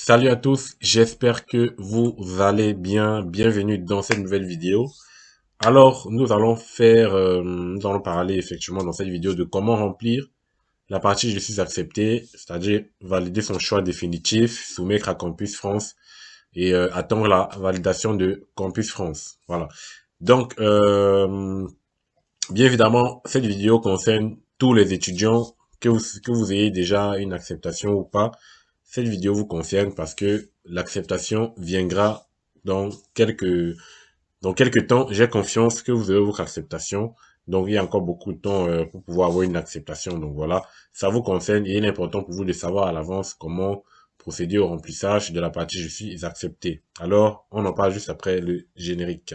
Salut à tous, j'espère que vous allez bien. Bienvenue dans cette nouvelle vidéo. Alors, nous allons parler effectivement dans cette vidéo de comment remplir la partie je suis accepté, c'est-à-dire valider son choix définitif, soumettre à Campus France et attendre la validation de Campus France. Voilà. Donc, bien évidemment, cette vidéo concerne tous les étudiants, que vous ayez déjà une acceptation ou pas. Cette vidéo vous concerne parce que l'acceptation viendra dans dans quelques temps. J'ai confiance que vous aurez votre acceptation. Donc, il y a encore beaucoup de temps pour pouvoir avoir une acceptation. Donc voilà, ça vous concerne et il est important pour vous de savoir à l'avance comment procéder au remplissage de la partie je suis accepté. Alors, on en parle juste après le générique.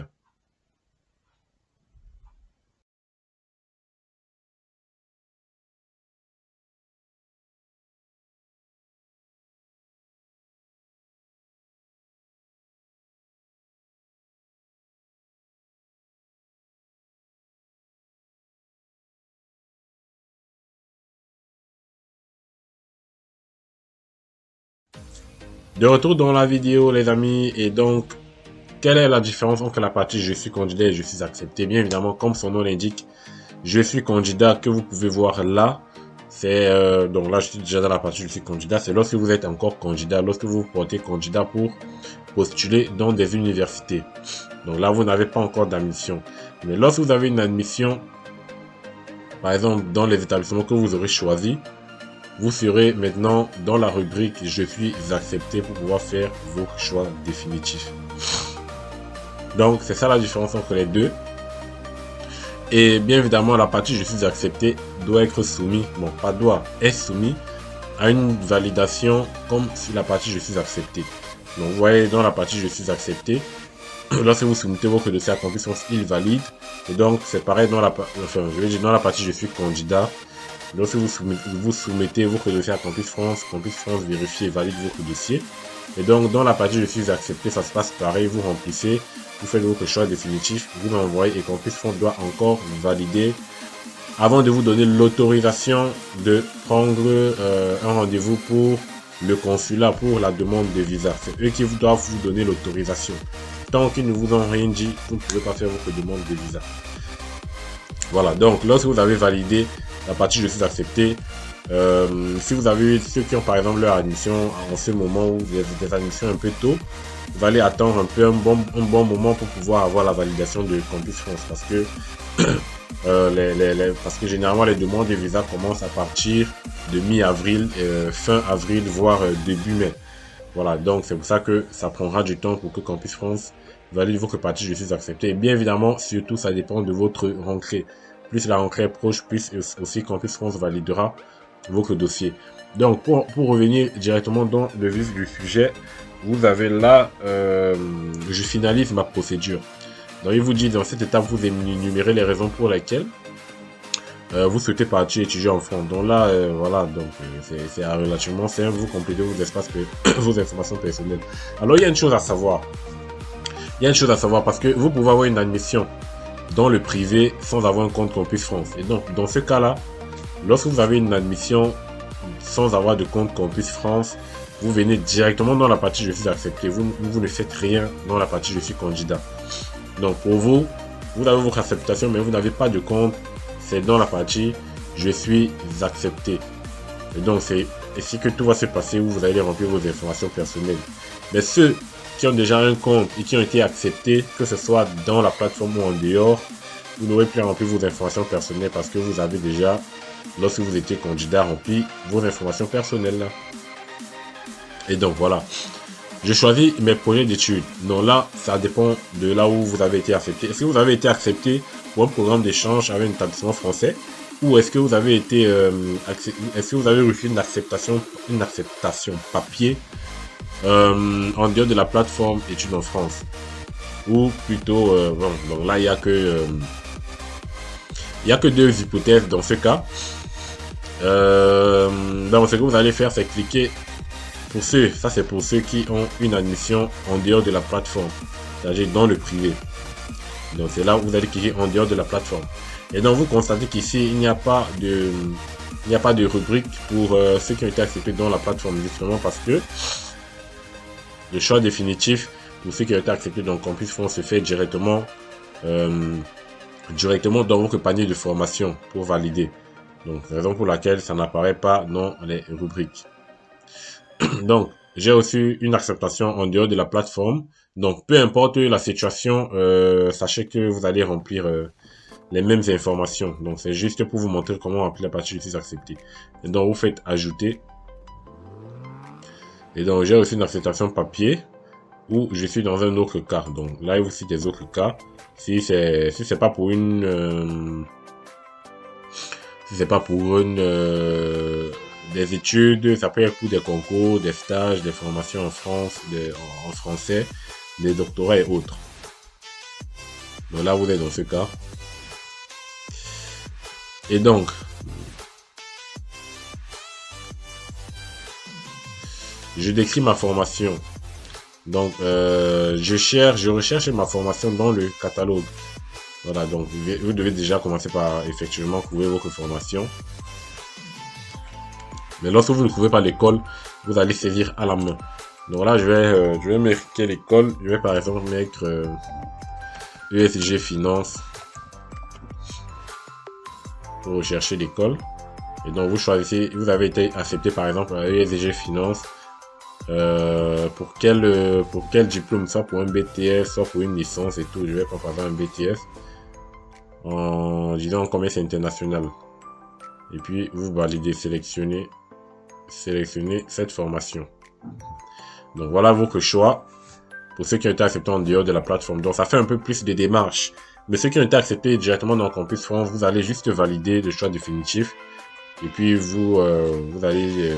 De retour dans la vidéo, les amis, et donc, quelle est la différence entre la partie je suis candidat et je suis accepté? Bien évidemment, comme son nom l'indique, je suis candidat que vous pouvez voir là. C'est donc là, je suis déjà dans la partie je suis candidat. C'est lorsque vous êtes encore candidat, lorsque vous vous portez candidat pour postuler dans des universités. Donc là, vous n'avez pas encore d'admission. Mais lorsque vous avez une admission, par exemple, dans les établissements que vous aurez choisi, vous serez maintenant dans la rubrique je suis accepté pour pouvoir faire vos choix définitifs. Donc, c'est ça la différence entre les deux. Et bien évidemment, la partie je suis accepté doit être soumis, bon pas doit, est soumis à une validation comme si la partie je suis accepté. Donc vous voyez dans la partie je suis accepté, lorsque vous soumettez votre dossier à Campus France, il valide. Et donc c'est pareil dans dans la partie je suis candidat. Lorsque vous soumettez votre dossier à Campus France vérifie et valide votre dossier. Et donc, dans la partie je suis accepté, ça se passe pareil, vous remplissez, vous faites votre choix définitif, vous l'envoyez et Campus France doit encore valider avant de vous donner l'autorisation de prendre un rendez-vous pour le consulat pour la demande de visa. C'est eux qui doivent vous donner l'autorisation. Tant qu'ils ne vous ont rien dit, vous ne pouvez pas faire votre demande de visa. Voilà, donc lorsque vous avez validé la partie je suis accepté, si vous avez ceux qui ont par exemple leur admission en ce moment où des admissions un peu tôt, vous allez attendre un peu un bon moment pour pouvoir avoir la validation de Campus France parce que parce que généralement les demandes de visa commencent à partir de mi-avril, fin avril, voire début mai. Voilà, donc c'est pour ça que ça prendra du temps pour que Campus France valide votre partie je suis accepté. Et bien évidemment, surtout ça dépend de votre rentrée. Plus la rentrée est proche, plus aussi Campus France validera votre dossier. Donc pour revenir directement dans le vif du sujet, vous avez là, je finalise ma procédure. Donc il vous dit dans cette étape, vous énumérez les raisons pour lesquelles vous souhaitez partir étudier en France. Donc là, voilà, donc c'est relativement simple, vous complétez vos espaces, vos informations personnelles. Alors il y a une chose à savoir. Il y a une chose à savoir parce que vous pouvez avoir une admission dans le privé sans avoir un compte Campus France. Et donc dans ce cas-là, lorsque vous avez une admission sans avoir de compte Campus France, vous venez directement dans la partie je suis accepté. Vous ne faites rien dans la partie je suis candidat. Donc pour vous, vous avez votre acceptation mais vous n'avez pas de compte. C'est dans la partie je suis accepté. Et donc c'est ici que tout va se passer où vous allez remplir vos informations personnelles. Mais ceux qui ont déjà un compte et qui ont été acceptés, que ce soit dans la plateforme ou en dehors, vous n'aurez plus à remplir vos informations personnelles parce que vous avez déjà, lorsque vous étiez candidat, rempli vos informations personnelles là. Et donc voilà, je choisis mes projets d'études. Donc là, ça dépend de là où vous avez été accepté. Est-ce que vous avez été accepté pour un programme d'échange avec un établissement français ou est-ce que vous avez été est-ce que vous avez reçu une acceptation papier en dehors de la plateforme études en France? Ou plutôt bon, donc là il y a que deux hypothèses dans ce cas. Donc ce que vous allez faire, c'est cliquer pour ceux, ça c'est pour ceux qui ont une admission en dehors de la plateforme, c'est-à-dire dans le privé. Donc c'est là où vous allez cliquer en dehors de la plateforme. Et donc vous constatez qu'ici il n'y a pas de rubrique pour ceux qui ont été acceptés dans la plateforme, justement parce que le choix définitif pour ceux qui ont été acceptés dans Campus France se fait directement dans votre panier de formation pour valider. Donc, raison pour laquelle ça n'apparaît pas dans les rubriques. Donc, j'ai reçu une acceptation en dehors de la plateforme. Donc, peu importe la situation, sachez que vous allez remplir les mêmes informations. Donc, c'est juste pour vous montrer comment remplir la partie je suis accepté. Et donc, vous faites ajouter. Et donc, j'ai reçu une acceptation papier où je suis dans un autre cas. Donc, là, il y a aussi des autres cas. Si c'est pas pour une des études, ça peut être pour des concours, des stages, des formations en France, en français, des doctorats et autres. Donc là, vous êtes dans ce cas. Et donc, je décris ma formation. Donc, je recherche ma formation dans le catalogue. Voilà, donc vous devez déjà commencer par effectivement trouver votre formation. Mais lorsque vous ne trouvez pas l'école, vous allez saisir à la main. Donc là, je vais marquer l'école. Je vais par exemple mettre ESG Finance pour rechercher l'école. Et donc vous choisissez, vous avez été accepté par exemple à ESG Finance. Pour quel diplôme, soit pour un BTS, soit pour une licence et tout. Je vais pas faire un BTS en disant commerce international. Et puis vous validez, sélectionnez cette formation. Donc voilà votre choix pour ceux qui ont été acceptés en dehors de la plateforme. Donc ça fait un peu plus de démarches. Mais ceux qui ont été acceptés directement dans Campus France, vous allez juste valider le choix définitif. Et puis vous allez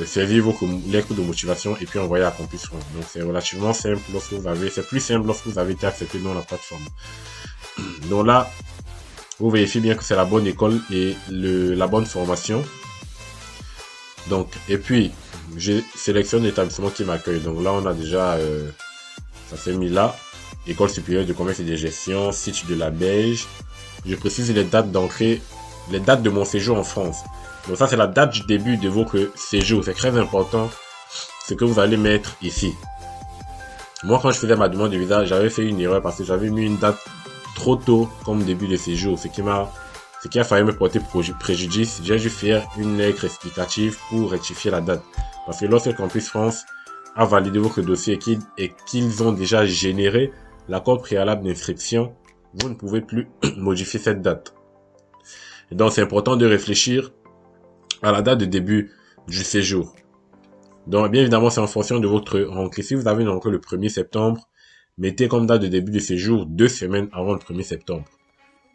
saisir vos lettres de motivation et puis envoyer à Campus France. Donc c'est relativement simple lorsque c'est plus simple lorsque vous avez été accepté dans la plateforme. Donc là, vous vérifiez bien que c'est la bonne école et la bonne formation. Donc, et puis, je sélectionne l'établissement qui m'accueille. Donc là, on a déjà, ça s'est mis là. École supérieure de commerce et de gestion, site de la Belge. Je précise les dates d'entrée, les dates de mon séjour en France. Donc ça, c'est la date du début de votre séjour. C'est très important ce que vous allez mettre ici. Moi, quand je faisais ma demande de visa, j'avais fait une erreur parce que j'avais mis une date trop tôt comme début de séjour. Ce qui a failli me porter préjudice. J'ai dû faire une lettre explicative pour rectifier la date. Parce que lorsque Campus France a validé votre dossier et qu'ils ont déjà généré l'accord préalable d'inscription, vous ne pouvez plus modifier cette date. Et donc, c'est important de réfléchir à la date de début du séjour. Donc, bien évidemment, c'est en fonction de votre rentrée. Si vous avez une rentrée le 1er septembre, mettez comme date de début de séjour 2 semaines avant le 1er septembre.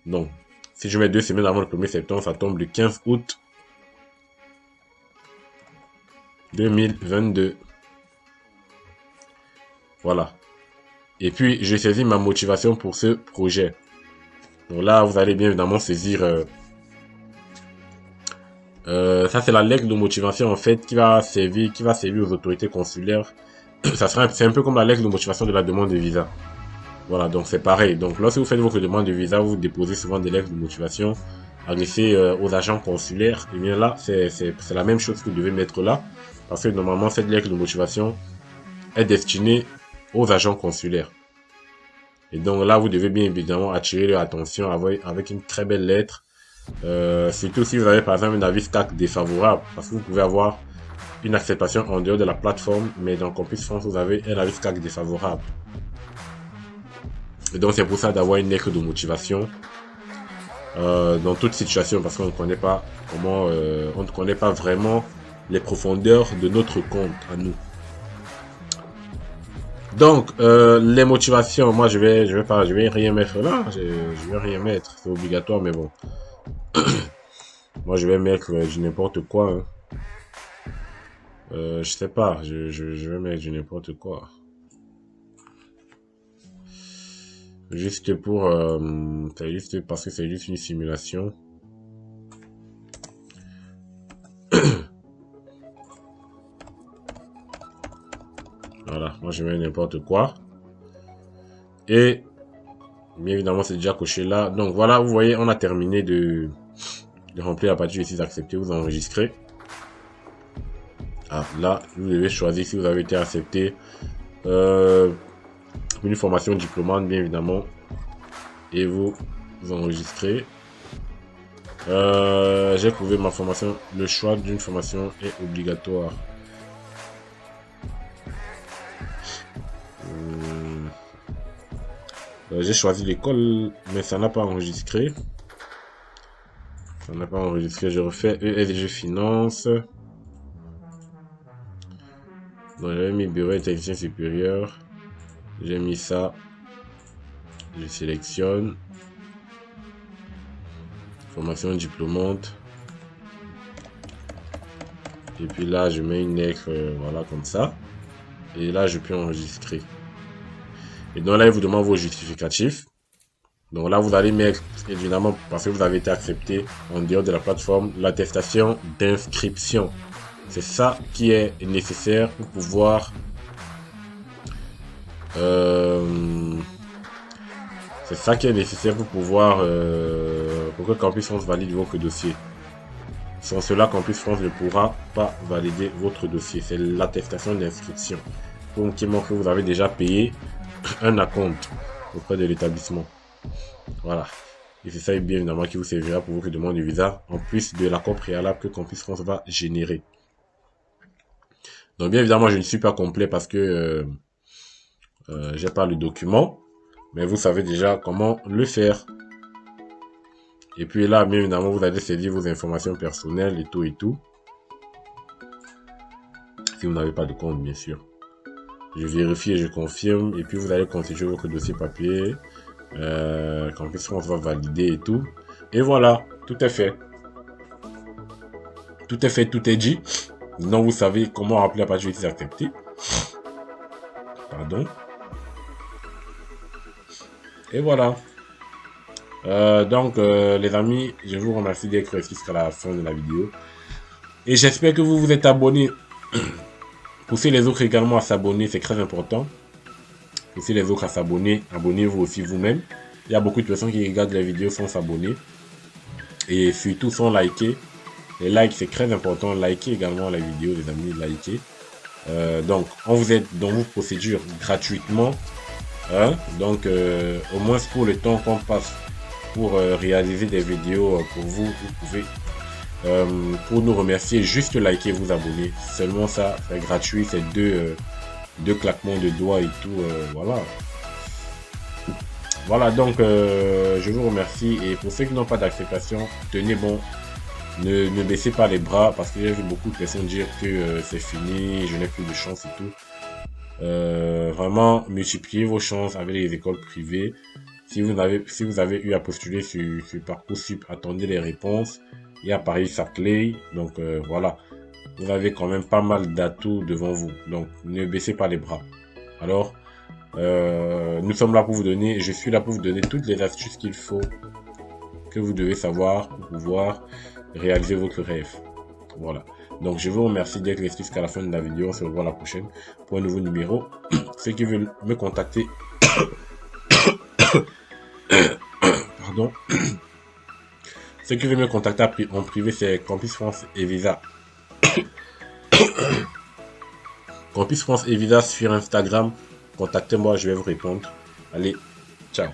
Donc, si je mets 2 semaines avant le 1er septembre, ça tombe le 15 août 2022. Voilà. Et puis, je saisis ma motivation pour ce projet. Donc là, vous allez bien évidemment saisir... ça, c'est la lettre de motivation, en fait, qui va servir aux autorités consulaires. C'est un peu comme la lettre de motivation de la demande de visa. Voilà, donc c'est pareil. Donc, lorsque vous faites votre demande de visa, vous déposez souvent des lettres de motivation adressées aux agents consulaires. Et bien là, c'est la même chose que vous devez mettre là. Parce que normalement, cette lettre de motivation est destinée aux agents consulaires. Et donc là, vous devez bien évidemment attirer leur attention avec une très belle lettre. Surtout si vous avez par exemple un avis SCAC défavorable. Parce que vous pouvez avoir une acceptation en dehors de la plateforme. Mais dans Campus France, vous avez un avis SCAC défavorable. Et donc c'est pour ça d'avoir une lettre de motivation dans toute situation, parce qu'on ne connaît pas comment, on ne connaît pas vraiment les profondeurs de notre compte à nous. Donc les motivations, moi je vais rien mettre là, je vais rien mettre, c'est obligatoire, mais bon. Moi je vais mettre du n'importe quoi. Hein. Je sais pas, je vais mettre du n'importe quoi. Juste pour... c'est juste parce que c'est juste une simulation. Voilà, moi je mets n'importe quoi. Et bien évidemment c'est déjà coché là. Donc voilà, vous voyez, on a terminé de remplir la partie ici d'accepter, vous enregistrez. Ah, là, vous devez choisir si vous avez été accepté. Une formation diplômante, bien évidemment. Et vous enregistrez. J'ai trouvé ma formation. Le choix d'une formation est obligatoire. J'ai choisi l'école, mais ça n'a pas enregistré. Ça n'a pas enregistré. Je refais ESG Finance. Donc j'avais mis bureau et technicien supérieur. J'ai mis ça. Je sélectionne. Formation diplômante. Et puis là, je mets une lettre, voilà, comme ça. Et là, je peux enregistrer. Et donc là, il vous demande vos justificatifs. Donc là, vous allez mettre, évidemment, parce que vous avez été accepté en dehors de la plateforme, l'attestation d'inscription. C'est ça qui est nécessaire pour pouvoir... c'est ça qui est nécessaire pour pouvoir... pour que Campus France valide votre dossier. Sans cela, Campus France ne pourra pas valider votre dossier. C'est l'attestation d'inscription. Donc, qui montre que vous avez déjà payé un acompte auprès de l'établissement. Voilà. Et c'est ça, bien évidemment, qui vous servira pour votre demande de visa, en plus de l'accord préalable que Campus France va générer. Donc, bien évidemment, je ne suis pas complet parce que j'ai pas le document, mais vous savez déjà comment le faire. Et puis là, bien évidemment, vous allez saisir vos informations personnelles et tout et tout. Si vous n'avez pas de compte, bien sûr. Je vérifie et je confirme. Et puis, vous allez constituer votre dossier papier. Campus France va valider et tout. Et voilà, tout est fait. Tout est fait, tout est dit. Maintenant, vous savez comment remplir la page justice acceptée. Pardon. Et voilà. Donc, les amis, je vous remercie d'être restés jusqu'à la fin de la vidéo. Et j'espère que vous vous êtes abonnés. Poussez les autres également à s'abonner, c'est très important. Poussez les autres à s'abonner. Abonnez-vous aussi vous-même. Il y a beaucoup de personnes qui regardent les vidéos sans s'abonner. Et surtout sans liker. Les likes, c'est très important. Likez également la vidéo, les amis, likez. Donc, on vous aide dans vos procédures gratuitement. Hein? Donc, au moins pour le temps qu'on passe pour réaliser des vidéos pour vous, vous pouvez, pour nous remercier, juste liker, vous abonner. Seulement ça, c'est gratuit, c'est deux claquements de doigts et tout, voilà. Voilà, donc je vous remercie. Et pour ceux qui n'ont pas d'acceptation, tenez bon. Ne baissez pas les bras parce que j'ai vu beaucoup de personnes dire que c'est fini, je n'ai plus de chance et tout. Vraiment, multipliez vos chances avec les écoles privées. Si vous avez eu à postuler sur Parcoursup, attendez les réponses. Il y a Paris-Saclay, donc voilà. Vous avez quand même pas mal d'atouts devant vous. Donc, ne baissez pas les bras. Alors, nous sommes là pour vous donner, je suis là pour vous donner toutes les astuces qu'il faut, que vous devez savoir pour pouvoir réaliser votre rêve. Voilà. Donc, je vous remercie d'être resté jusqu'à la fin de la vidéo. On se revoit la prochaine pour un nouveau numéro. Ceux qui veulent me contacter, pardon. Ceux qui veulent me contacter en privé, c'est Campus France et Visa. Campus France et Visa sur Instagram. Contactez-moi, je vais vous répondre. Allez, ciao.